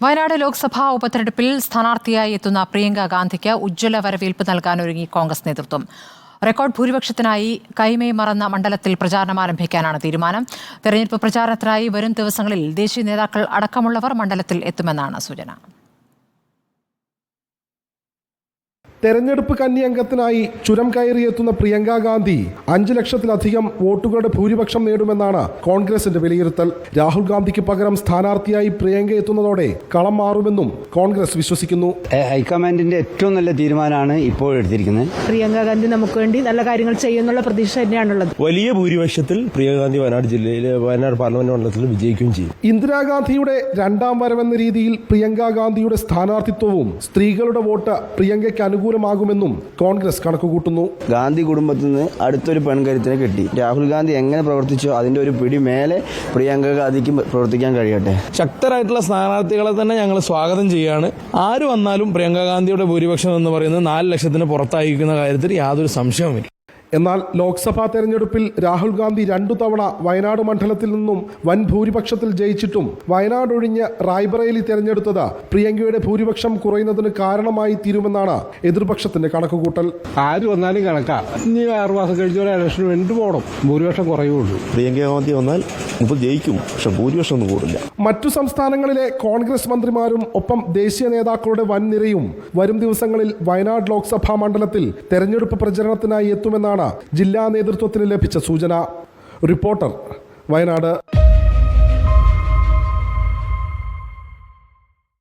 വയനാട് ലോക്സഭാ ഉപതെരഞ്ഞെടുപ്പിൽ സ്ഥാനാർത്ഥിയായി എത്തുന്ന പ്രിയങ്ക ഗാന്ധിക്ക് ഉജ്ജ്വല വരവേൽപ്പ് നൽകാനൊരുങ്ങി കോൺഗ്രസ് നേതൃത്വം. റെക്കോർഡ് ഭൂരിപക്ഷത്തിനായി കൈമേയ് മറന്ന മണ്ഡലത്തിൽ പ്രചാരണം ആരംഭിക്കാനാണ് തീരുമാനം. തെരഞ്ഞെടുപ്പ് പ്രചാരണത്തിനായി വരും ദിവസങ്ങളിൽ ദേശീയ നേതാക്കൾ അടക്കമുള്ളവർ മണ്ഡലത്തിൽ എത്തുമെന്നാണ് സൂചന. തെരഞ്ഞെടുപ്പ് കന്നി അംഗത്തിനായി ചുരം കയറിയെത്തുന്ന പ്രിയങ്ക ഗാന്ധി 5 ലക്ഷത്തിലധികം വോട്ടുകളുടെ ഭൂരിപക്ഷം നേടുമെന്നാണ് കോൺഗ്രസിന്റെ വിലയിരുത്തൽ. രാഹുൽ ഗാന്ധിക്ക് പകരം സ്ഥാനാർത്ഥിയായി പ്രിയങ്ക എത്തുന്നതോടെ കളം മാറുമെന്നും കോൺഗ്രസ് വിശ്വസിക്കുന്നു. ഹൈക്കമാൻഡിന്റെ ഏറ്റവും നല്ല തീരുമാനമാണ് ഇപ്പോൾ എടുത്തിരിക്കുന്നത്. പ്രിയങ്ക ഗാന്ധി നമുക്ക് വേണ്ടി നല്ല കാര്യങ്ങൾ ചെയ്യുന്നുള്ള പ്രതീക്ഷ തന്നെയാണുള്ളത്. വലിയ ഭൂരിപക്ഷത്തിൽ പ്രിയങ്ക ഗാന്ധി വയനാട് പാർലമെന്റ് മണ്ഡലത്തിൽ വിജയിക്കുകയും ചെയ്യും. ഇന്ദിരാഗാന്ധിയുടെ രണ്ടാം വരവെന്ന രീതിയിൽ പ്രിയങ്ക ഗാന്ധിയുടെ സ്ഥാനാർത്ഥിത്വവും സ്ത്രീകളുടെ വോട്ട് പ്രിയങ്കയ്ക്ക് അനുകൂലമാകുമെന്നും കോൺഗ്രസ് കണക്കുകൂട്ടുന്നു. ഗാന്ധി കുടുംബത്തിൽ നിന്ന് അടുത്തൊരു പെൺകരുത്തിനെ കിട്ടി. രാഹുൽ ഗാന്ധി എങ്ങനെ പ്രവർത്തിച്ചോ അതിന്റെ ഒരു പിടി മേലെ പ്രിയങ്ക ഗാന്ധിക്ക് പ്രവർത്തിക്കാൻ കഴിയട്ടെ. ശക്തരായിട്ടുള്ള സ്ഥാനാർത്ഥികളെ തന്നെ ഞങ്ങൾ സ്വാഗതം ചെയ്യുകയാണ്. ആര് വന്നാലും പ്രിയങ്ക ഗാന്ധിയുടെ ഭൂരിപക്ഷം എന്ന് പറയുന്നത് 4 ലക്ഷത്തിന് പുറത്തായിരിക്കുന്ന കാര്യത്തിൽ യാതൊരു സംശയവുമില്ല. എന്നാൽ ലോക്സഭാ തെരഞ്ഞെടുപ്പിൽ രാഹുൽ ഗാന്ധി 2 തവണ വയനാട് മണ്ഡലത്തിൽ നിന്നും വൻ ഭൂരിപക്ഷത്തിൽ ജയിച്ചിട്ടും വയനാട് ഒഴിഞ്ഞ് റായ്ബറേലി തെരഞ്ഞെടുത്തത് പ്രിയങ്കയുടെ ഭൂരിപക്ഷം കുറയുന്നതിന് കാരണമായി തീരുമെന്നാണ് എതിർപക്ഷത്തിന്റെ കണക്കുകൂട്ടൽ. ആര് വന്നാലും കണക്കാ. ഇനി 6 മാസം കഴിഞ്ഞ ഇലക്ഷന് വേണ്ടി പോകണം, ഭൂരിപക്ഷം കുറയുള്ളൂ. പ്രിയങ്ക ഗാന്ധി വന്നാൽ ഇപ്പോൾ ജയിക്കും, പക്ഷെ ഭൂരിപക്ഷം ഒന്നും കൂടില്ല. മറ്റു സംസ്ഥാനങ്ങളിലെ കോൺഗ്രസ് മന്ത്രിമാരും ഒപ്പം ദേശീയ നേതാക്കളുടെ വൻ നിരയും വരും ദിവസങ്ങളിൽ വയനാട് ലോക്സഭാ മണ്ഡലത്തിൽ തെരഞ്ഞെടുപ്പ് പ്രചരണത്തിനായി എത്തുമെന്നാണ് ജില്ലാ നേതൃത്വത്തിന് ലഭിച്ച സൂചന. റിപ്പോർട്ടർ, വയനാട്.